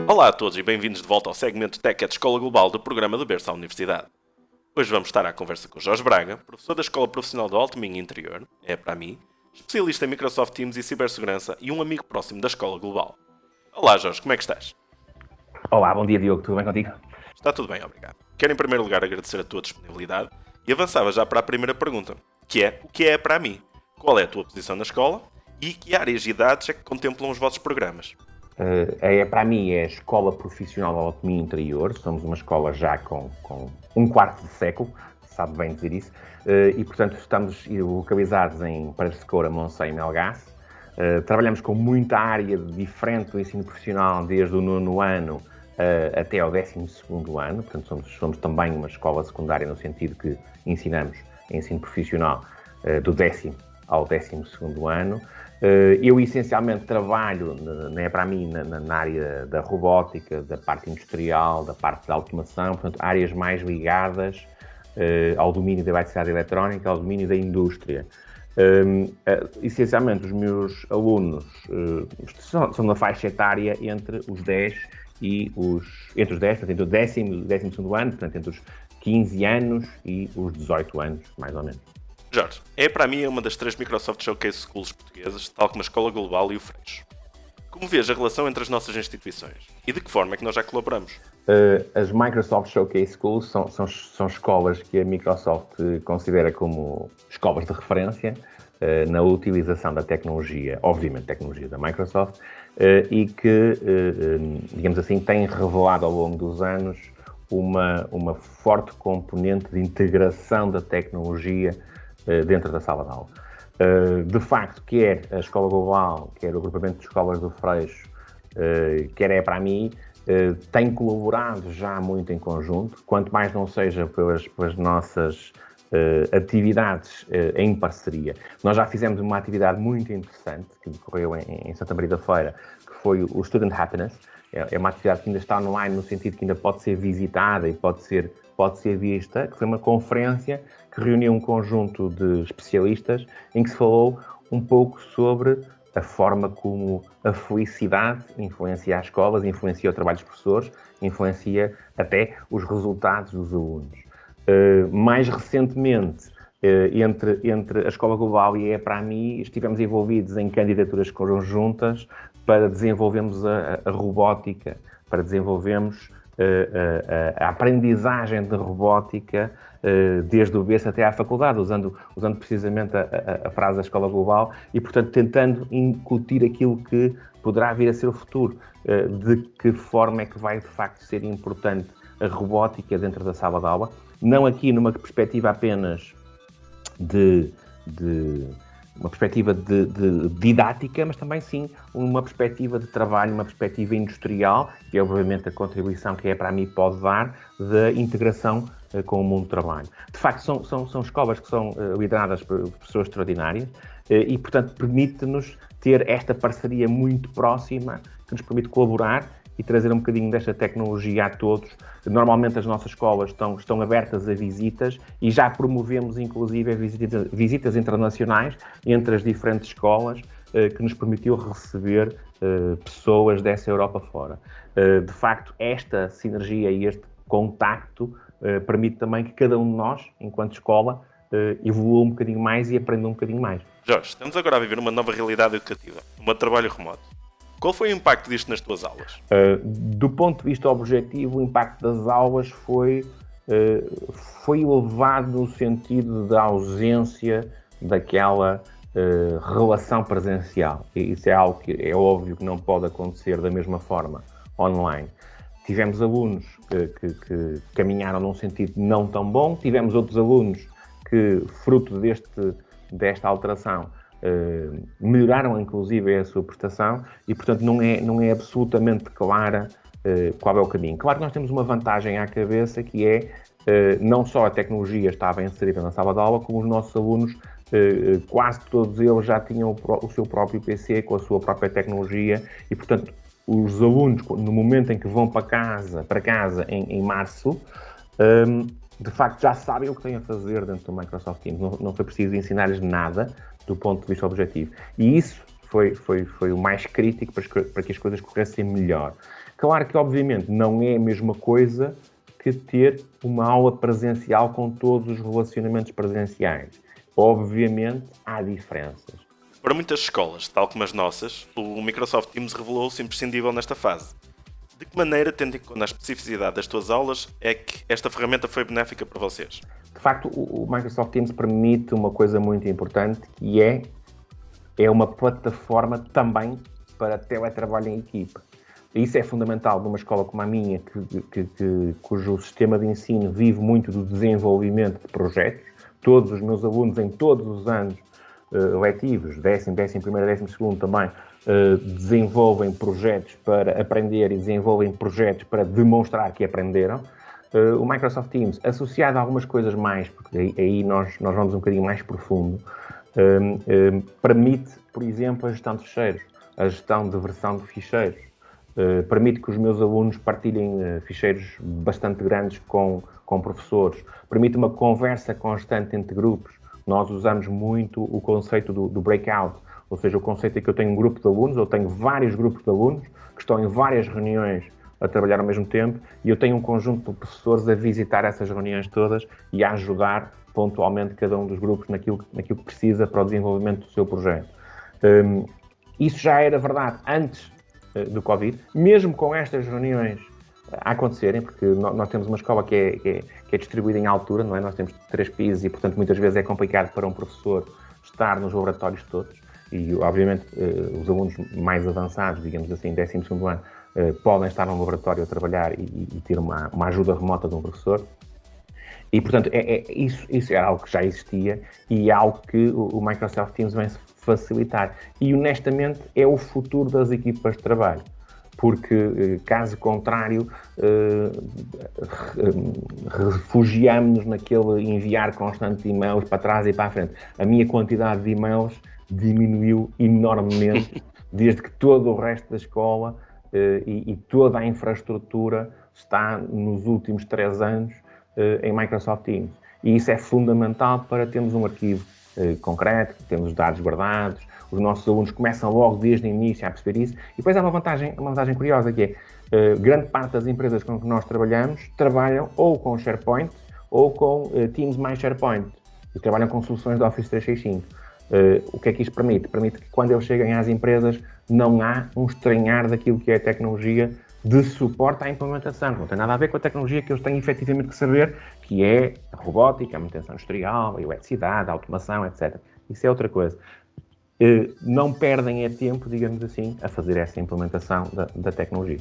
Olá a todos e bem-vindos de volta ao segmento Tech at Escola Global do programa do Berço à Universidade. Hoje vamos estar à conversa com Jorge Braga, professor da Escola Profissional do Alto Minho Interior, é para mim, especialista em Microsoft Teams e cibersegurança e um amigo próximo da Escola Global. Olá Jorge, como é que estás? Olá, bom dia Diogo, tudo bem contigo? Está tudo bem, obrigado. Quero em primeiro lugar agradecer a tua disponibilidade e avançava já para a primeira pergunta, que é o que é para mim? Qual é a tua posição na escola e que áreas e idades é que contemplam os vossos programas? Para mim é a Escola Profissional do Alto Minho Interior, somos uma escola já com um quarto de século, sabe bem dizer isso, e portanto estamos localizados em Paredes de Coura, Monção e Melgaço. Trabalhamos com muita área diferente do ensino profissional, desde o 9º ano até ao 12º ano, portanto somos também uma escola secundária no sentido que ensinamos ensino profissional do 10º ao 12º ano. Eu essencialmente trabalho, para mim, na área da robótica, da parte industrial, da parte da automação, portanto áreas mais ligadas ao domínio da eletricidade eletrónica, ao domínio da indústria. Essencialmente os meus alunos são na faixa etária entre os 10 e entre os 10, portanto, entre o 10º e o 12º ano, portanto, entre os 15 anos e os 18 anos, mais ou menos. Jorge, para mim uma das 3 Microsoft Showcase Schools portuguesas, tal como a Escola Global e o Freixo. Como vês a relação entre as nossas instituições? E de que forma é que nós já colaboramos? As Microsoft Showcase Schools são escolas que a Microsoft considera como escolas de referência na utilização da tecnologia, obviamente tecnologia da Microsoft, e que, digamos assim, têm revelado ao longo dos anos uma forte componente de integração da tecnologia dentro da sala de aula. De facto, quer a Escola Global, quer o agrupamento de escolas do Freixo, quer é para mim, tem colaborado já muito em conjunto, quanto mais não seja pelas nossas atividades em parceria. Nós já fizemos uma atividade muito interessante que decorreu em Santa Maria da Feira, que foi o Student Happiness. É uma atividade que ainda está online, no sentido que ainda pode ser visitada e pode ser vista, que foi uma conferência que reuniu um conjunto de especialistas em que se falou um pouco sobre a forma como a felicidade influencia as escolas, influencia o trabalho dos professores, influencia até os resultados dos alunos. Mais recentemente, entre a Escola Global e a EPRAMI, estivemos envolvidos em candidaturas conjuntas para desenvolvermos a robótica, para desenvolvermos a aprendizagem de robótica desde o berço até à faculdade, usando precisamente a frase da Escola Global e, portanto, tentando incutir aquilo que poderá vir a ser o futuro. De que forma é que vai, de facto, ser importante a robótica dentro da sala de aula, não aqui numa perspectiva apenas de didática, mas também sim uma perspectiva de trabalho, uma perspectiva industrial, que é obviamente a contribuição que para mim pode dar da integração com o mundo do trabalho. De facto, são escolas que são lideradas por pessoas extraordinárias e, portanto, permite-nos ter esta parceria muito próxima, que nos permite colaborar e trazer um bocadinho desta tecnologia a todos. Normalmente as nossas escolas estão abertas a visitas e já promovemos inclusive visitas internacionais entre as diferentes escolas que nos permitiu receber pessoas dessa Europa fora. De facto, esta sinergia e este contacto permite também que cada um de nós, enquanto escola, evolua um bocadinho mais e aprenda um bocadinho mais. Jorge, estamos agora a viver uma nova realidade educativa, um trabalho remoto. Qual foi o impacto disto nas tuas aulas? Do ponto de vista objetivo, o impacto das aulas foi elevado no sentido da ausência daquela relação presencial. E isso é algo que é óbvio que não pode acontecer da mesma forma online. Tivemos alunos que caminharam num sentido não tão bom, tivemos outros alunos que, fruto desta alteração, melhoraram inclusive a sua prestação e, portanto, não é absolutamente clara qual é o caminho. Claro que nós temos uma vantagem à cabeça, que é não só a tecnologia estava inserida na sala de aula, como os nossos alunos, quase todos eles já tinham o seu próprio PC com a sua própria tecnologia e, portanto, os alunos, no momento em que vão para casa em março, de facto já sabem o que têm a fazer dentro do Microsoft Teams. Não foi preciso ensinar-lhes nada. do ponto de vista objetivo. E isso foi o mais crítico para que as coisas corressem melhor. Claro que, obviamente, não é a mesma coisa que ter uma aula presencial com todos os relacionamentos presenciais. Obviamente, há diferenças. Para muitas escolas, tal como as nossas, o Microsoft Teams revelou-se imprescindível nesta fase. De que maneira, tendo em conta a especificidade das tuas aulas, é que esta ferramenta foi benéfica para vocês? De facto, o Microsoft Teams permite uma coisa muito importante, que é uma plataforma também para teletrabalho em equipa. Isso é fundamental numa escola como a minha, cujo sistema de ensino vive muito do desenvolvimento de projetos. Todos os meus alunos, em todos os anos letivos, 10º, 11º, 12º também, desenvolvem projetos para aprender e desenvolvem projetos para demonstrar que aprenderam. O Microsoft Teams, associado a algumas coisas mais, porque aí nós vamos um bocadinho mais profundo, permite, por exemplo, a gestão de ficheiros, a gestão de versão de ficheiros. Permite que os meus alunos partilhem ficheiros bastante grandes com professores. Permite uma conversa constante entre grupos. Nós usamos muito o conceito do breakout, ou seja, o conceito é que eu tenho um grupo de alunos, eu tenho vários grupos de alunos que estão em várias reuniões a trabalhar ao mesmo tempo e eu tenho um conjunto de professores a visitar essas reuniões todas e a ajudar pontualmente cada um dos grupos naquilo que precisa para o desenvolvimento do seu projeto. Isso já era verdade antes do Covid, mesmo com estas reuniões a acontecerem, porque nós temos uma escola que é distribuída em altura, não é? Nós temos 3 pisos e, portanto, muitas vezes é complicado para um professor estar nos laboratórios todos e, obviamente, os alunos mais avançados, digamos assim, 12º ano, podem estar num laboratório a trabalhar e ter uma ajuda remota de um professor. E, portanto, isso é algo que já existia e é algo que o Microsoft Teams vem facilitar. E, honestamente, é o futuro das equipas de trabalho. Porque, caso contrário, refugiamos-nos naquele enviar constante e-mails para trás e para a frente. A minha quantidade de e-mails diminuiu enormemente desde que todo o resto da escola e toda a infraestrutura está nos últimos 3 anos em Microsoft Teams. E isso é fundamental para termos um arquivo concreto, temos os dados guardados, os nossos alunos começam logo desde o início a perceber isso. E depois há uma vantagem curiosa que é, grande parte das empresas com que nós trabalhamos trabalham ou com SharePoint ou com Teams mais SharePoint e trabalham com soluções de Office 365. O que é que isto permite? Permite que quando eles cheguem às empresas não há um estranhar daquilo que é a tecnologia de suporte à implementação. Não tem nada a ver com a tecnologia que eles têm efetivamente que saber, que é a robótica, a manutenção industrial, a eletricidade, a automação, etc. Isso é outra coisa. Não perdem tempo, digamos assim, a fazer essa implementação da tecnologia.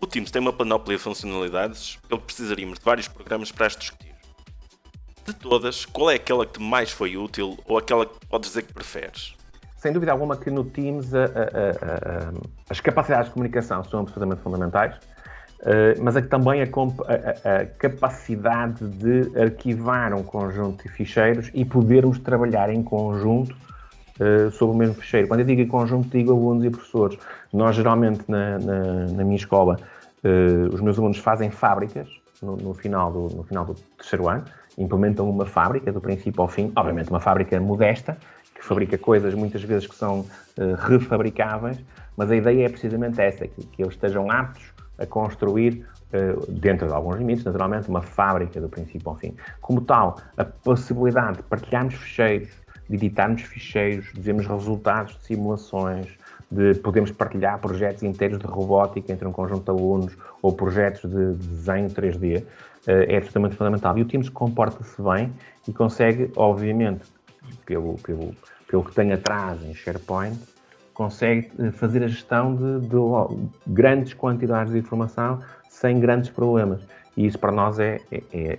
O Teams tem uma panóplia de funcionalidades pelo que precisaríamos de vários programas para as discutir. De todas, qual é aquela que te mais foi útil ou aquela que podes dizer que preferes? Sem dúvida alguma que no Teams as capacidades de comunicação são absolutamente fundamentais, mas também a capacidade de arquivar um conjunto de ficheiros e podermos trabalhar em conjunto sobre o mesmo ficheiro. Quando eu digo em conjunto, digo alunos e professores. Nós, geralmente, na minha escola, os meus alunos fazem fábricas no final do 3º ano, implementam uma fábrica do princípio ao fim, obviamente uma fábrica modesta, que fabrica coisas muitas vezes que são refabricáveis, mas a ideia é precisamente essa, que eles estejam aptos a construir, dentro de alguns limites, naturalmente, uma fábrica do princípio ao fim. Como tal, a possibilidade de partilharmos ficheiros, de editarmos ficheiros, de vermos resultados de simulações, de podermos partilhar projetos inteiros de robótica entre um conjunto de alunos ou projetos de desenho 3D, é absolutamente fundamental. E o Teams comporta-se bem e consegue, obviamente, pelo que tem atrás em SharePoint, consegue fazer a gestão de grandes quantidades de informação sem grandes problemas. E isso para nós é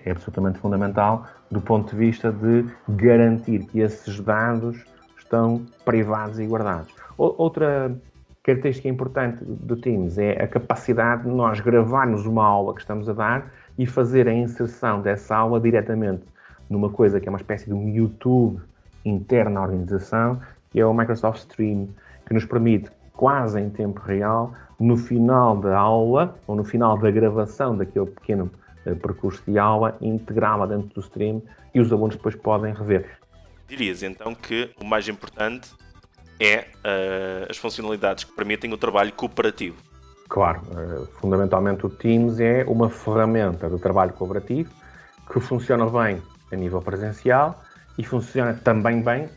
absolutamente fundamental do ponto de vista de garantir que esses dados estão privados e guardados. Outra característica importante do Teams é a capacidade de nós gravarmos uma aula que estamos a dar e fazer a inserção dessa aula diretamente numa coisa que é uma espécie de um YouTube interno à organização, que é o Microsoft Stream, que nos permite, quase em tempo real, no final da aula, ou no final da gravação daquele pequeno percurso de aula, integrá-la dentro do stream e os alunos depois podem rever. Dirias então que o mais importante é as funcionalidades que permitem o trabalho cooperativo. Claro, fundamentalmente o Teams é uma ferramenta do trabalho colaborativo que funciona bem a nível presencial e funciona também bem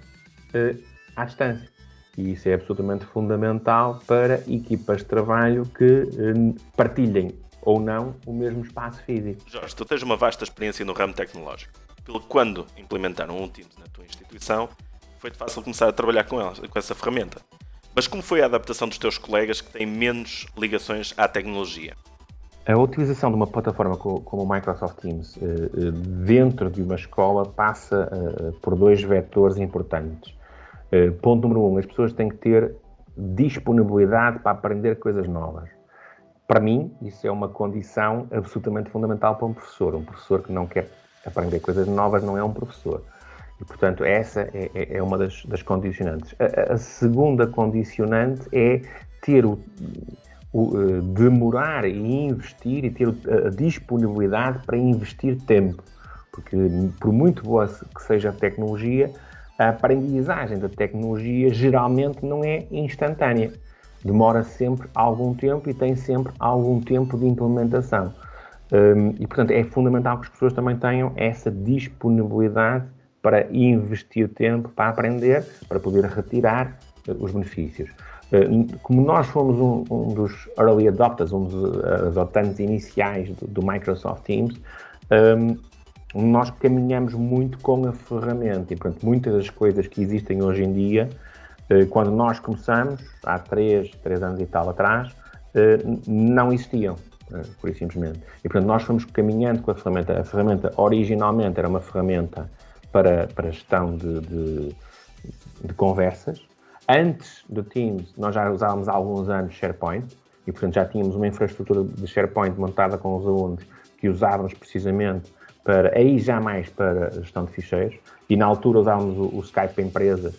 à distância. E isso é absolutamente fundamental para equipas de trabalho que partilhem ou não o mesmo espaço físico. Jorge, tu tens uma vasta experiência no ramo tecnológico. Pelo que quando implementaram um Teams na tua instituição, foi-te fácil começar a trabalhar com essa ferramenta. Mas como foi a adaptação dos teus colegas que têm menos ligações à tecnologia? A utilização de uma plataforma como o Microsoft Teams dentro de uma escola passa por dois vetores importantes. Ponto número 1, as pessoas têm que ter disponibilidade para aprender coisas novas. Para mim, isso é uma condição absolutamente fundamental para um professor. Um professor que não quer aprender coisas novas não é um professor. E, portanto, essa é uma das condicionantes. A segunda condicionante é ter demorar e investir e ter a disponibilidade para investir tempo. Porque, por muito boa que seja a tecnologia, a aprendizagem da tecnologia geralmente não é instantânea. Demora sempre algum tempo e tem sempre algum tempo de implementação. E, portanto, é fundamental que as pessoas também tenham essa disponibilidade para investir tempo para aprender, para poder retirar os benefícios. Como nós fomos um dos early adopters, um dos adotantes iniciais do Microsoft Teams, nós caminhamos muito com a ferramenta e, portanto, muitas das coisas que existem hoje em dia, quando nós começamos, há 3 anos e tal atrás, não existiam, pura e simplesmente. E, portanto, nós fomos caminhando com a ferramenta. A ferramenta originalmente era uma ferramenta para gestão de conversas. Antes do Teams, nós já usávamos há alguns anos SharePoint e, portanto, já tínhamos uma infraestrutura de SharePoint montada com os alunos que usávamos precisamente aí já mais para gestão de ficheiros. E na altura usávamos o Skype para empresas,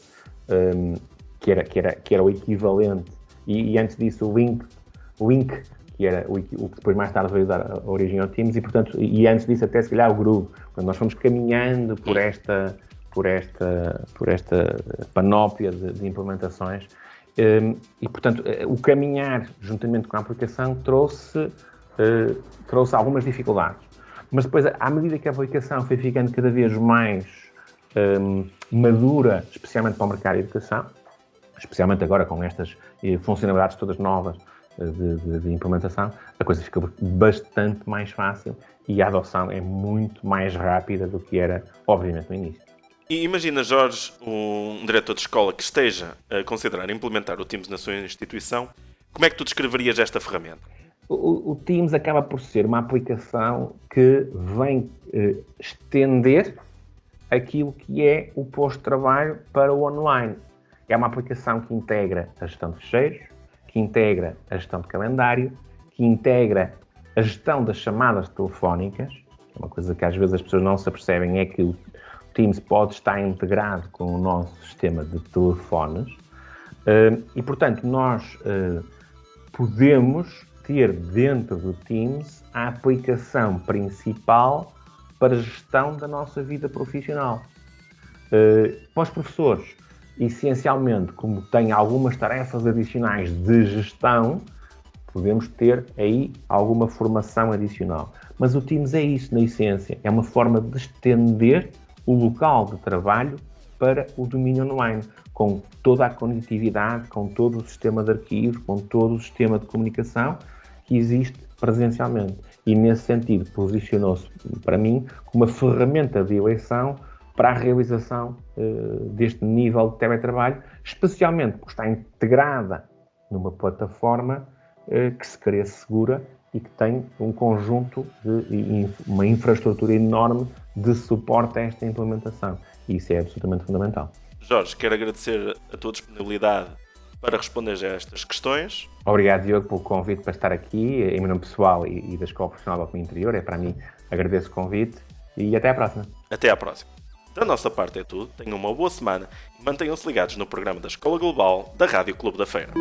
que era o equivalente. E antes disso o Link, que era o que depois mais tarde veio dar a origem ao Teams. E, portanto, e antes disso até se calhar o Groove. Portanto, nós fomos caminhando por esta panóplia de implementações e, portanto, o caminhar juntamente com a aplicação trouxe algumas dificuldades. Mas depois, à medida que a aplicação foi ficando cada vez mais madura, especialmente para o mercado de educação, especialmente agora com estas funcionalidades todas novas de implementação, a coisa fica bastante mais fácil e a adoção é muito mais rápida do que era, obviamente, no início. E imagina, Jorge, um diretor de escola que esteja a considerar implementar o Teams na sua instituição, como é que tu descreverias esta ferramenta? O Teams acaba por ser uma aplicação que vem estender aquilo que é o posto de trabalho para o online. É uma aplicação que integra a gestão de ficheiros, que integra a gestão de calendário, que integra a gestão das chamadas telefónicas. Uma coisa que às vezes as pessoas não se apercebem é que o Teams pode estar integrado com o nosso sistema de telefones e, portanto, nós podemos ter dentro do Teams a aplicação principal para a gestão da nossa vida profissional. Para os professores, essencialmente, como têm algumas tarefas adicionais de gestão, podemos ter aí alguma formação adicional. Mas o Teams é isso, na essência, é uma forma de estender o local de trabalho para o domínio online, com toda a conectividade, com todo o sistema de arquivos, com todo o sistema de comunicação que existe presencialmente. E, nesse sentido, posicionou-se, para mim, como uma ferramenta de eleição para a realização deste nível de teletrabalho, especialmente porque está integrada numa plataforma que se crê segura e que tem um conjunto uma infraestrutura enorme de suporte a esta implementação. E isso é absolutamente fundamental. Jorge, quero agradecer a tua disponibilidade para responder a estas questões. Obrigado, Diogo, pelo convite para estar aqui, em meu nome pessoal e da Escola Profissional do Alto Interior. É para mim, agradeço o convite e até à próxima. Até à próxima. Da nossa parte é tudo, tenham uma boa semana e mantenham-se ligados no programa da Escola Global da Rádio Clube da Feira.